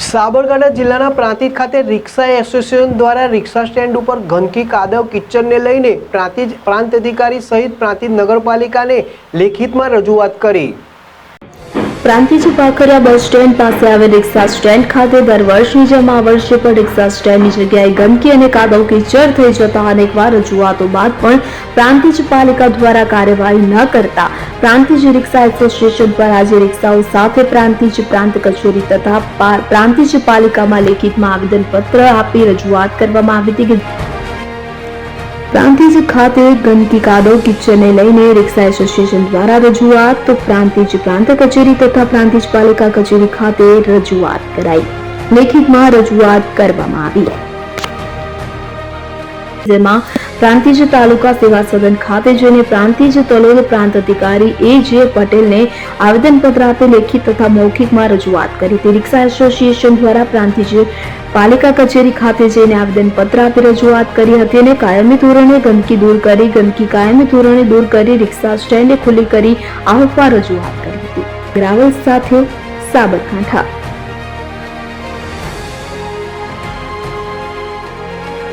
સાબરકાંઠા જિલ્લાના પ્રાંતિજ ખાતે રિક્ષા એસોસિએશન દ્વારા રિક્ષા સ્ટેન્ડ ઉપર ગંદકી, કાદવ, કિચડને લઈને પ્રાંત અધિકારી સહિત પ્રાંતિજ નગરપાલિકાને લેખિતમાં રજૂઆત કરી। પ્રાંતિજ પાખરિયા બસ સ્ટેન્ડ પાસે આવેલ રિક્ષા સ્ટેન્ડ ખાતે દર વર્ષની જેમ આ વર્ષે પણ રિક્ષા સ્ટેન્ડની જગ્યાએ ગંદકી અને કાદવ કીચડ થઈ જતા અનેકવાર રજૂઆતો બાદ પણ પ્રાંતિજ પાલિકા દ્વારા કાર્યવાહી ન કરતા પ્રાંતિજ રિક્ષા એસોસિએશન દ્વારા આજે રિક્ષાઓ સાથે પ્રાંતિજ પ્રાંત કચેરી તથા પ્રાંતિજ પાલિકામાં લેખિતમાં આવેદનપત્ર આપી રજૂઆત કરવામાં આવી હતી કે પ્રાંતિજ ખાતે ગંદકી, કાદવ, કિચડને લઈને રિક્ષા એસોસિએશન દ્વારા રજૂઆત તો પ્રાંતિજ પ્રાંત કચેરી તથા પ્રાંતિજ પાલિકા કચેરી ખાતે રજૂઆત કરાઈ। લેખિતમાં રજૂઆત કરવામાં આવી જેમાં પ્રાંતિજ તાલુકા સેવા સદન ખાતે જઈને પ્રાંતિજ તલોદ પ્રાંત અધિકારી A.J. પટેલને આવેદનપત્ર આપી લેખિત તથા મૌખિકમાં રજૂઆત કરી હતી। રિક્ષા એસોસિએશન દ્વારા પ્રાંતિજ પાલિકા કચેરી ખાતે જઈને આવેદનપત્ર આપી રજૂઆત કરી હતી અને કાયમી ધોરણે ગંદકી દૂર કરી કાયમી ધોરણે દૂર કરી રિક્ષા સ્ટેન્ડ ખુલ્લી કરી આપવા રજૂઆત કરી હતી। ગ્રાવલ સાથે સાબરકાંઠા।